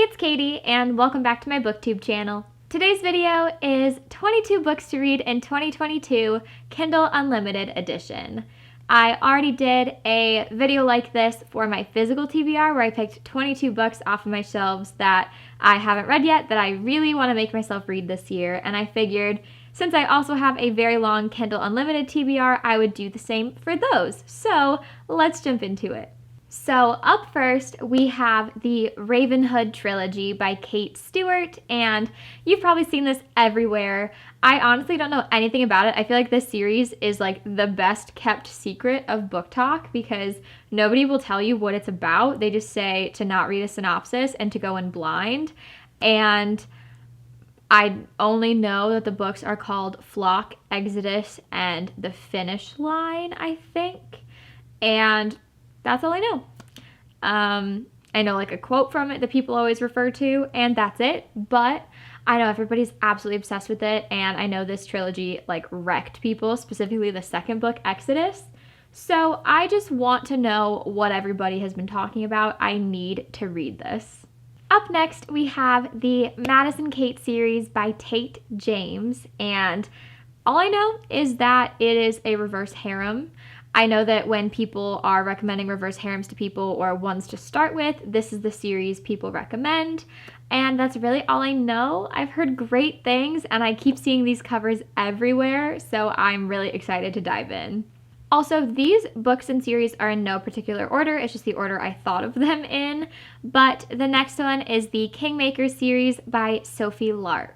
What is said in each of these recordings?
it's Katie, and welcome back to my booktube channel. Today's video is 22 books to read in 2022, Kindle Unlimited edition. I already did a video like this for my physical TBR where I picked 22 books off of my shelves that I haven't read yet that I really want to make myself read this year, and I figured since I also have a very long Kindle Unlimited TBR, I would do the same for those. So let's jump into it. So up first, we have the Ravenhood trilogy by Kate Stewart, and you've probably seen this everywhere. I honestly don't know anything about it. I feel like this series is like the best kept secret of book talk because nobody will tell you what it's about. They just say to not read a synopsis and to go in blind. And I only know that the books are called Flock, Exodus, and The Finish Line, I think. And that's all I know. I know like a quote from it that people always refer to, and that's it. But I know everybody's absolutely obsessed with it, and I know this trilogy like wrecked people, specifically the second book, Exodus. So I just want to know what everybody has been talking about. I need to read this. Up next, we have the Madison Kate series by Tate James, and all I know is that it is a reverse harem. I know that when people are recommending reverse harems to people or ones to start with, this is the series people recommend, and that's really all I know. I've heard great things, and I keep seeing these covers everywhere, so I'm really excited to dive in. Also, these books and series are in no particular order, it's just the order I thought of them in, but the next one is the Kingmaker series by Sophie Lark.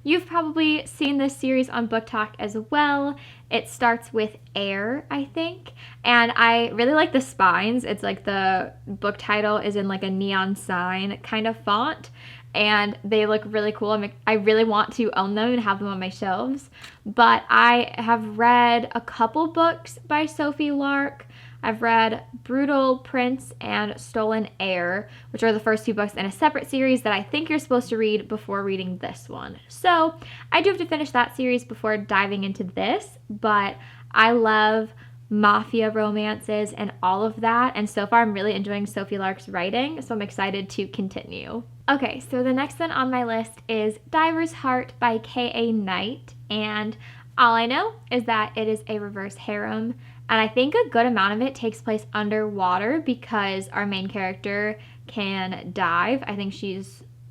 You've probably seen this series on Book Talk as well. It starts with Air, I think, and I really like the spines. It's like the book title is in like a neon sign kind of font, and they look really cool. I really want to own them and have them on my shelves, but I have read a couple books by Sophie Lark. I've read Brutal Prince and Stolen Air, which are the first two books in a separate series that I think you're supposed to read before reading this one. So I do have to finish that series before diving into this, but I love mafia romances and all of that, and so far I'm really enjoying Sophie Lark's writing, so I'm excited to continue. Okay, so the next one on my list is Diver's Heart by K.A. Knight, and all I know is that it is a reverse harem. And I think a good amount of it takes place underwater because our main character can dive. I think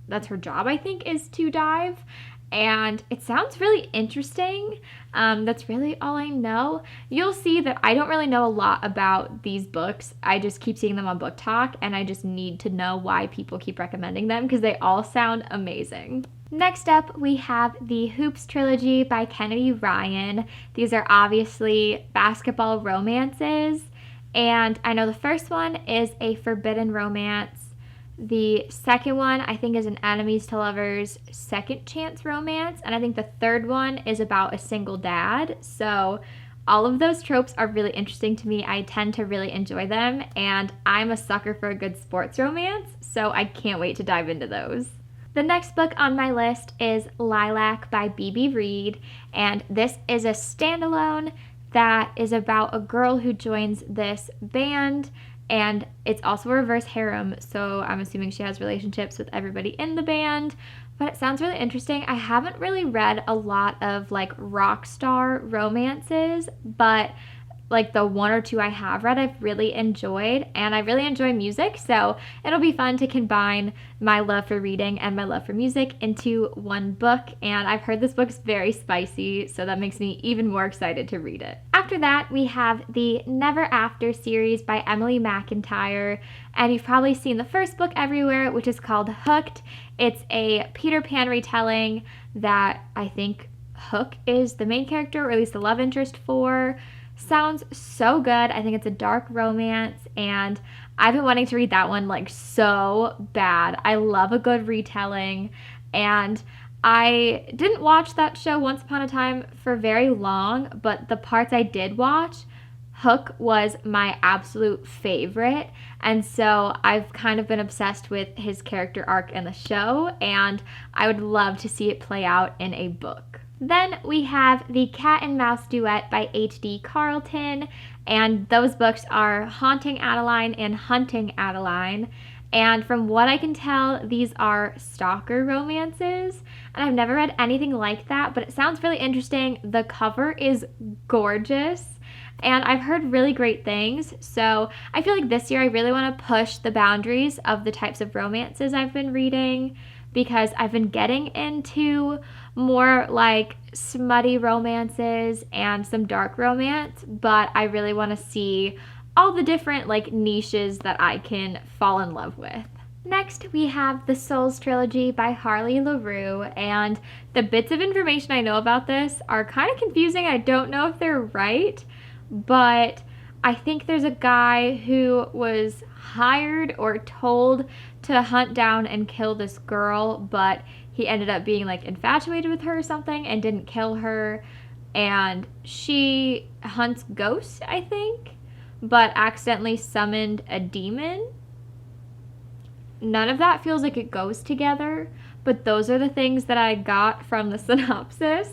that's her job, I think, is to dive. And it sounds really interesting. That's really all I know. You'll see that I don't really know a lot about these books. I just keep seeing them on Book Talk, and I just need to know why people keep recommending them because they all sound amazing. Next up, we have the Hoops trilogy by Kennedy Ryan. These are obviously basketball romances, and I know the first one is a forbidden romance. The second one, I think, is an enemies to lovers second chance romance, and I think the third one is about a single dad. So all of those tropes are really interesting to me. I tend to really enjoy them, and I'm a sucker for a good sports romance, so I can't wait to dive into those. The next book on my list is Lilac by B.B. Reed, and this is a standalone that is about a girl who joins this band, and it's also a reverse harem, so I'm assuming she has relationships with everybody in the band, but it sounds really interesting. I haven't really read a lot of like rock star romances, but like the one or two I have read, I've really enjoyed, and I really enjoy music, so it'll be fun to combine my love for reading and my love for music into one book, and I've heard this book's very spicy, so that makes me even more excited to read it. After that, we have the Never After series by Emily McIntyre, and you've probably seen the first book everywhere, which is called Hooked. It's a Peter Pan retelling that I think Hook is the main character, or at least the love interest for. Sounds so good. I think it's a dark romance, and I've been wanting to read that one like so bad. I love a good retelling, and I didn't watch that show Once Upon a Time for very long, but the parts I did watch, Hook was my absolute favorite, and so I've kind of been obsessed with his character arc in the show, and I would love to see it play out in a book. Then we have the Cat and Mouse Duet by H.D. Carlton, and those books are Haunting Adeline and Hunting Adeline, And from what I can tell, these are stalker romances. And I've never read anything like that, but it sounds really interesting. The cover is gorgeous. And I've heard really great things. So I feel like this year I really want to push the boundaries of the types of romances I've been reading, because I've been getting into more like smutty romances and some dark romance, but I really want to see all the different like niches that I can fall in love with. Next, we have the Souls trilogy by Harley LaRue, and the bits of information I know about this are kind of confusing. I don't know if they're right, but I think there's a guy who was hired or told to hunt down and kill this girl, but he ended up being like infatuated with her or something and didn't kill her, and she hunts ghosts, I think, but accidentally summoned a demon. None of that feels like it goes together, but those are the things that I got from the synopsis.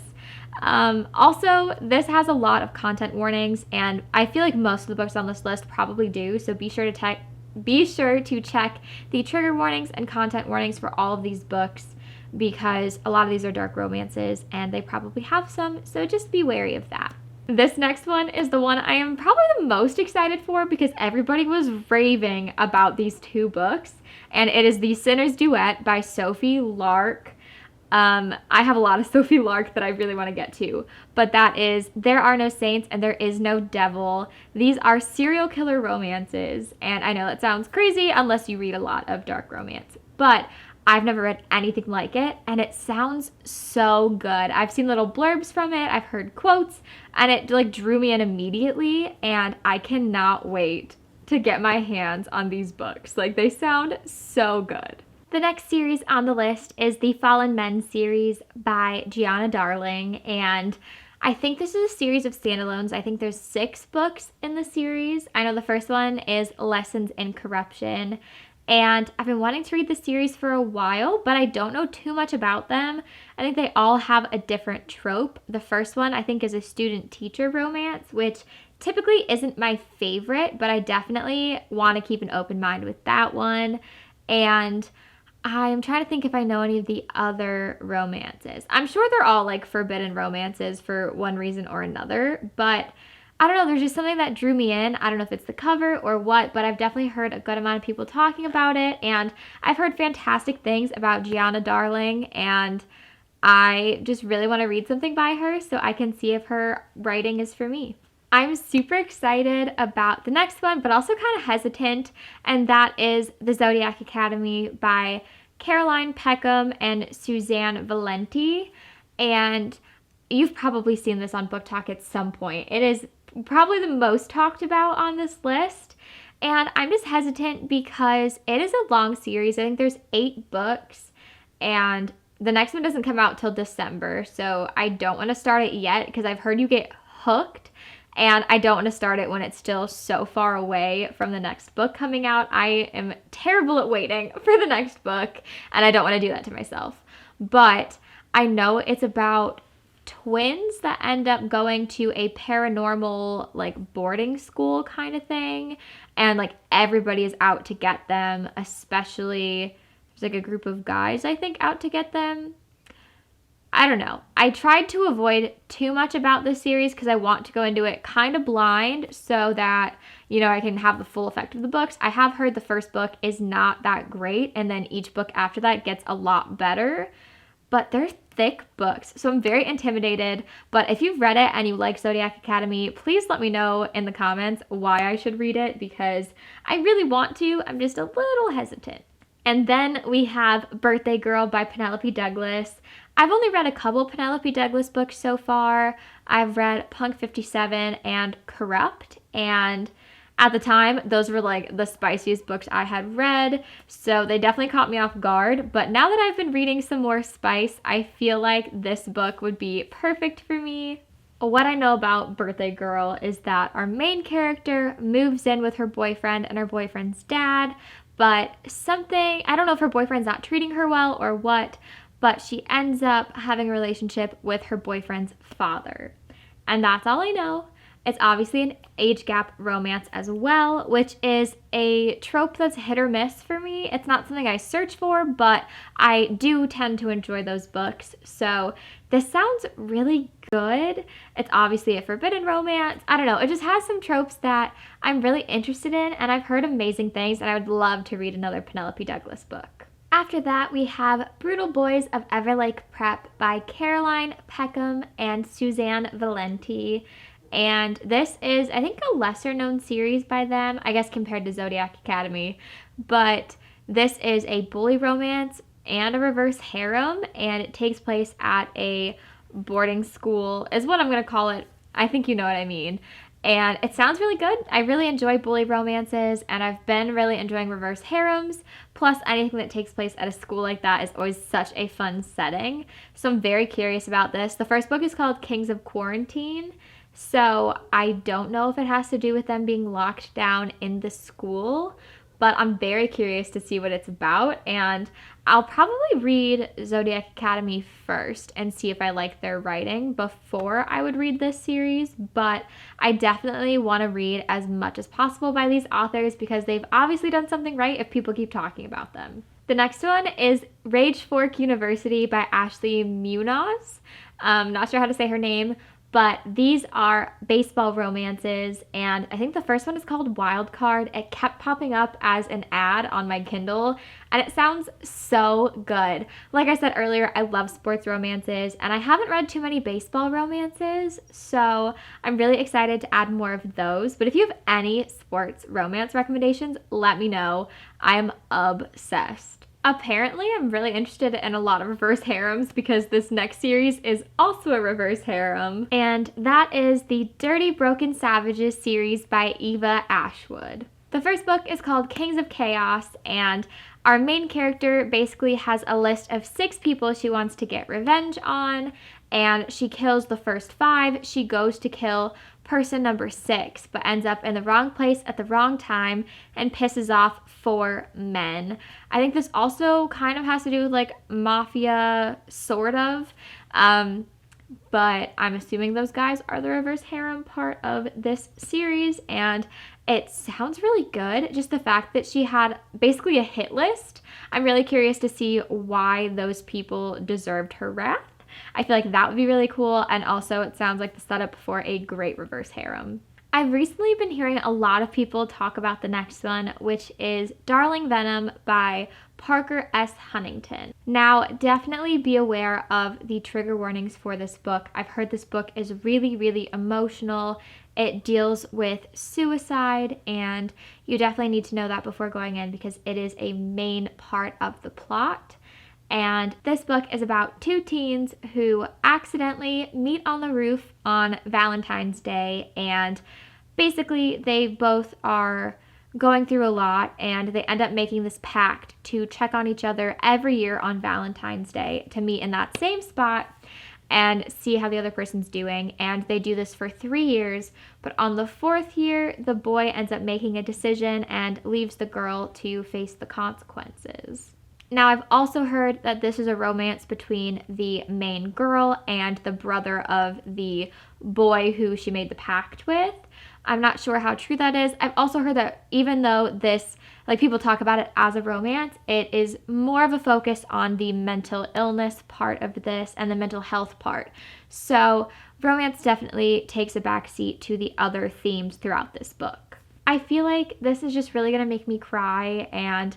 Also, this has a lot of content warnings, and I feel like most of the books on this list probably do, so be sure to check the trigger warnings and content warnings for all of these books, because a lot of these are dark romances and they probably have some, so just be wary of that. This next one is the one I am probably the most excited for because everybody was raving about these two books, and it is The Sinner's Duet by Sophie Lark. I have a lot of Sophie Lark that I really want to get to, but that is There Are No Saints and There Is No Devil. These are serial killer romances, and I know that sounds crazy unless you read a lot of dark romance, but I've never read anything like it, and it sounds so good. I've seen little blurbs from it, I've heard quotes, and it like drew me in immediately, and I cannot wait to get my hands on these books. Like, they sound so good. The next series on the list is the Fallen Men series by Gianna Darling, and I think this is a series of standalones. I think there's 6 books in the series. I know the first one is Lessons in Corruption, and I've been wanting to read the series for a while, but I don't know too much about them. I think they all have a different trope. The first one I think is a student-teacher romance, which typically isn't my favorite, but I definitely want to keep an open mind with that one. And I'm trying to think if I know any of the other romances. I'm sure they're all like forbidden romances for one reason or another, but I don't know, there's just something that drew me in. I don't know if it's the cover or what, but I've definitely heard a good amount of people talking about it, and I've heard fantastic things about Gianna Darling, and I just really want to read something by her so I can see if her writing is for me. I'm super excited about the next one, but also kind of hesitant, and that is The Zodiac Academy by Caroline Peckham and Suzanne Valenti, and you've probably seen this on Book Talk at some point. It is probably the most talked about on this list, and I'm just hesitant because it is a long series. I think there's 8 books, and the next one doesn't come out till December, so I don't want to start it yet because I've heard you get hooked, and I don't want to start it when it's still so far away from the next book coming out. I am terrible at waiting for the next book, and I don't want to do that to myself. But I know it's about twins that end up going to a paranormal like boarding school kind of thing, and like everybody is out to get them, especially there's like a group of guys I think out to get them. I don't know. I tried to avoid too much about this series because I want to go into it kind of blind so that, you know, I can have the full effect of the books. I have heard the first book is not that great, and then each book after that gets a lot better, but they're thick books, so I'm very intimidated. But if you've read it and you like Zodiac Academy, please let me know in the comments why I should read it, because I really want to. I'm just a little hesitant. And then we have Birthday Girl by Penelope Douglas. I've only read a couple Penelope Douglas books so far. I've read Punk 57 and Corrupt, and at the time, those were like the spiciest books I had read, so they definitely caught me off guard. But now that I've been reading some more spice, I feel like this book would be perfect for me. What I know about Birthday Girl is that our main character moves in with her boyfriend and her boyfriend's dad, but something, I don't know if her boyfriend's not treating her well or what, but she ends up having a relationship with her boyfriend's father. And that's all I know. It's obviously an age gap romance as well, which is a trope that's hit or miss for me. It's not something I search for, but I do tend to enjoy those books. So this sounds really good. It's obviously a forbidden romance. I don't know. It just has some tropes that I'm really interested in, and I've heard amazing things, and I would love to read another Penelope Douglas book. After that, we have Brutal Boys of Everlake Prep by Caroline Peckham and Suzanne Valenti. And this is, I think, a lesser known series by them, I guess compared to Zodiac Academy. But this is a bully romance and a reverse harem, and it takes place at a boarding school, is what I'm going to call it. I think you know what I mean. And it sounds really good. I really enjoy bully romances, and I've been really enjoying reverse harems. Plus, anything that takes place at a school like that is always such a fun setting. So I'm very curious about this. The first book is called Kings of Quarantine. So I don't know if it has to do with them being locked down in the school, but I'm very curious to see what it's about, and I'll probably read Zodiac Academy first and see if I like their writing before I would read this series, but I definitely want to read as much as possible by these authors because they've obviously done something right if people keep talking about them. The next one is Rage Fork University by Ashley Munoz. Not sure how to say her name, but these are baseball romances, and I think the first one is called Wild Card. It kept popping up as an ad on my Kindle, and it sounds so good. Like I said earlier, I love sports romances, and I haven't read too many baseball romances, so I'm really excited to add more of those. But if you have any sports romance recommendations, let me know. I am obsessed. Apparently, I'm really interested in a lot of reverse harems because this next series is also a reverse harem. And that is the Dirty Broken Savages series by Eva Ashwood. The first book is called Kings of Chaos, and our main character basically has a list of 6 people she wants to get revenge on, and she kills the first 5. She goes to kill person number 6, but ends up in the wrong place at the wrong time and pisses off 4 men. I think this also kind of has to do with like mafia, sort of. But I'm assuming those guys are the reverse harem part of this series, and it sounds really good. Just the fact that she had basically a hit list. I'm really curious to see why those people deserved her wrath. I feel like that would be really cool, and also it sounds like the setup for a great reverse harem. I've recently been hearing a lot of people talk about the next one, which is Darling Venom by Parker S. Huntington. Now, definitely be aware of the trigger warnings for this book. I've heard this book is really, really emotional. It deals with suicide, and you definitely need to know that before going in because it is a main part of the plot. And this book is about 2 teens who accidentally meet on the roof on Valentine's Day, and basically they both are going through a lot, and they end up making this pact to check on each other every year on Valentine's Day to meet in that same spot and see how the other person's doing. And they do this for 3 years, but on the 4th year, the boy ends up making a decision and leaves the girl to face the consequences. Now, I've also heard that this is a romance between the main girl and the brother of the boy who she made the pact with. I'm not sure how true that is. I've also heard that even though this, like people talk about it as a romance, it is more of a focus on the mental illness part of this and the mental health part. So romance definitely takes a backseat to the other themes throughout this book. I feel like this is just really going to make me cry, and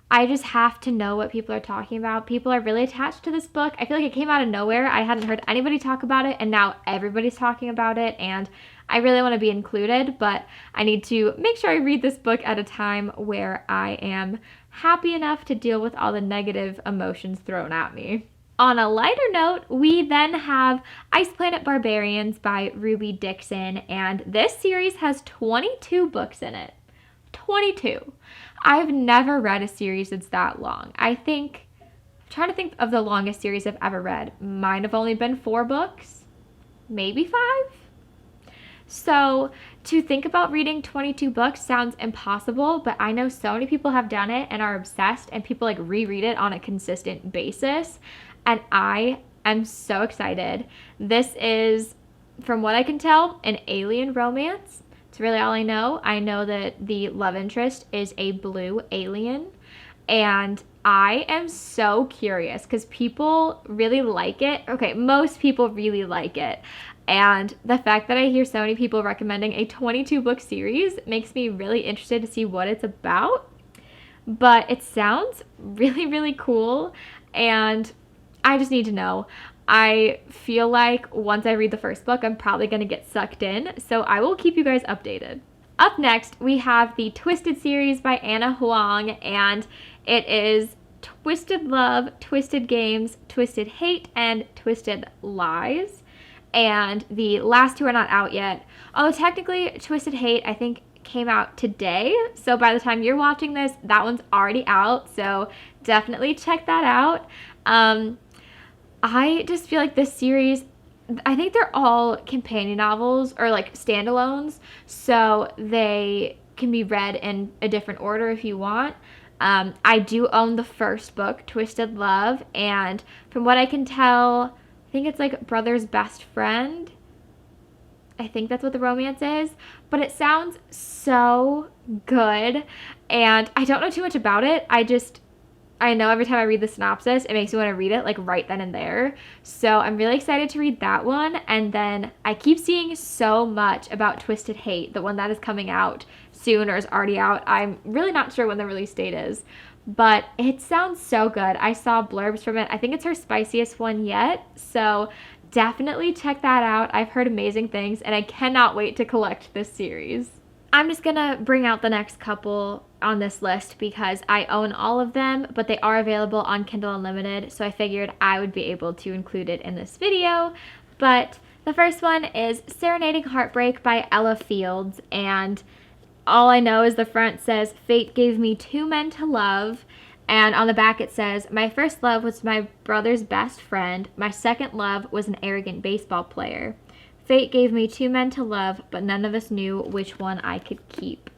I just have to know what people are talking about. People are really attached to this book. I feel like it came out of nowhere. I hadn't heard anybody talk about it, and now everybody's talking about it, and I really want to be included, but I need to make sure I read this book at a time where I am happy enough to deal with all the negative emotions thrown at me. On a lighter note, we then have Ice Planet Barbarians by Ruby Dixon, and this series has 22 books in it. 22. I've never read a series that's that long. I'm trying to think of the longest series I've ever read. Mine have only been 4 books, maybe 5. So to think about reading 22 books sounds impossible, but I know so many people have done it and are obsessed, and people like reread it on a consistent basis. And I am so excited. This is from what I can tell, an alien romance. It's really all I know. I know that the love interest is a blue alien, and I am so curious because people really like it. Okay, most people really like it. And the fact that I hear so many people recommending a 22 book series makes me really interested to see what it's about. But it sounds really, really cool. And I just need to know. I feel like once I read the first book, I'm probably going to get sucked in. So I will keep you guys updated. Up next, we have the Twisted series by Anna Huang, and it is Twisted Love, Twisted Games, Twisted Hate, and Twisted Lies. And the last two are not out yet. Although technically, Twisted Hate, I think, came out today. So by the time you're watching this, that one's already out. So definitely check that out. I just feel like this series, I think they're all companion novels or like standalones, so they can be read in a different order if you want. I do own the first book, Twisted Love, and from what I can tell, I think it's like brother's best friend. I think that's what the romance is, but it sounds so good, and I don't know too much about it. I know every time I read the synopsis, it makes me want to read it like right then and there. So I'm really excited to read that one. And then I keep seeing so much about Twisted Hate, the one that is coming out soon or is already out. I'm really not sure when the release date is, but it sounds so good. I saw blurbs from it. I think it's her spiciest one yet. So definitely check that out. I've heard amazing things and I cannot wait to collect this series. I'm just gonna bring out the next couple on this list because I own all of them, but they are available on Kindle Unlimited, so I figured I would be able to include it in this video. But the first one is Serenading Heartbreak by Ella Fields, and all I know is the front says, "Fate gave me two men to love," and on the back it says, "My first love was my brother's best friend. My second love was an arrogant baseball player. Fate gave me two men to love, but none of us knew which one I could keep."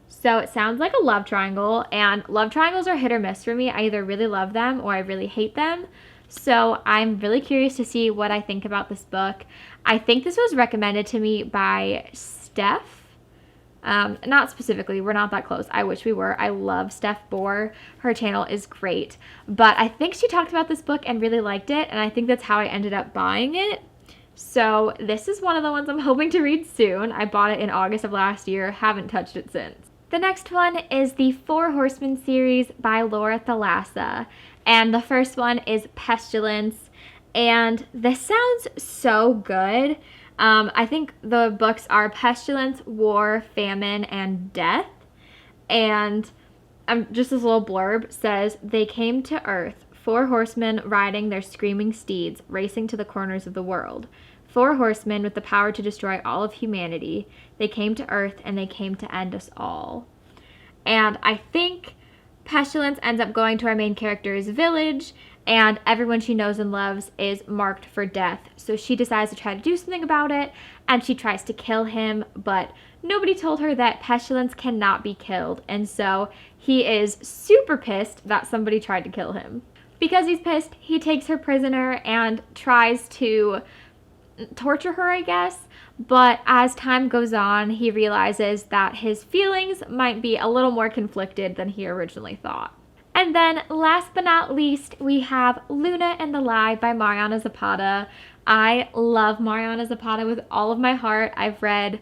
So it sounds like a love triangle, and love triangles are hit or miss for me. I either really love them or I really hate them. So I'm really curious to see what I think about this book. I think this was recommended to me by Steph. Not specifically, we're not that close. I wish we were. I love Steph Bohr. Her channel is great. But I think she talked about this book and really liked it, and I think that's how I ended up buying it. So this is one of the ones I'm hoping to read soon. I bought it in August of last year, haven't touched it since. The next one is the Four Horsemen series by Laura Thalassa, and the first one is Pestilence, and this sounds so good. I think the books are Pestilence, War, Famine, and Death, and just this little blurb says, "They came to Earth, four horsemen riding their screaming steeds, racing to the corners of the world. Four horsemen with the power to destroy all of humanity. They came to Earth and they came to end us all." And I think Pestilence ends up going to our main character's village, and everyone she knows and loves is marked for death. So she decides to try to do something about it, and she tries to kill him, but nobody told her that Pestilence cannot be killed, and so he is super pissed that somebody tried to kill him. Because he's pissed, he takes her prisoner and tries to torture her, I guess. But as time goes on, he realizes that his feelings might be a little more conflicted than he originally thought. And then last but not least, we have Luna and the Lie by Mariana Zapata. I love Mariana Zapata with all of my heart. I've read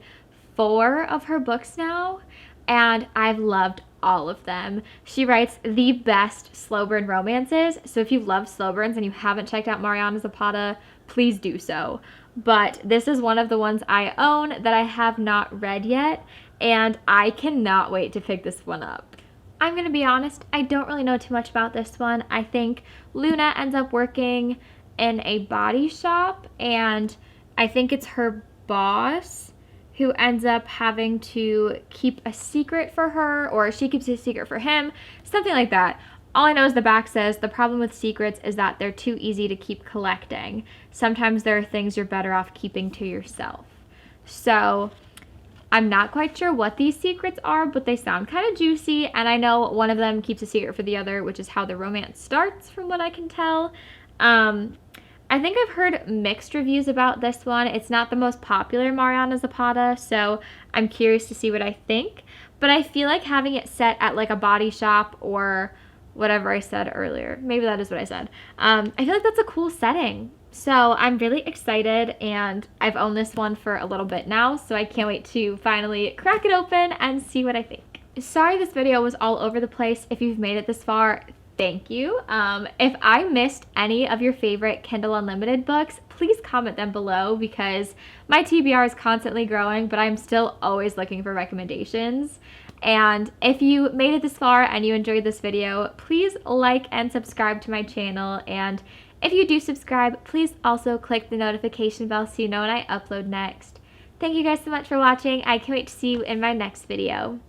4 of her books now, and I've loved all of them. She writes the best slow burn romances, so if you love slow burns and you haven't checked out Mariana Zapata, please do so. But this is one of the ones I own that I have not read yet, and I cannot wait to pick this one up. I'm going to be honest, I don't really know too much about this one. I think Luna ends up working in a body shop, and I think it's her boss who ends up having to keep a secret for her, or she keeps a secret for him, something like that. All I know is the back says, "The problem with secrets is that they're too easy to keep collecting. Sometimes there are things you're better off keeping to yourself." So I'm not quite sure what these secrets are, but they sound kind of juicy, and I know one of them keeps a secret for the other, which is how the romance starts from what I can tell. I think I've heard mixed reviews about this one. It's not the most popular Mariana Zapata, so I'm curious to see what I think. But I feel like having it set at like a body shop or whatever I said earlier, maybe that is what I said. I feel like that's a cool setting. So I'm really excited, and I've owned this one for a little bit now, so I can't wait to finally crack it open and see what I think. Sorry this video was all over the place. If you've made it this far, thank you. If I missed any of your favorite Kindle Unlimited books, please comment them below because my TBR is constantly growing, but I'm still always looking for recommendations. And if you made it this far and you enjoyed this video, please like and subscribe to my channel. And if you do subscribe, please also click the notification bell so you know when I upload next. Thank you guys so much for watching. I can't wait to see you in my next video.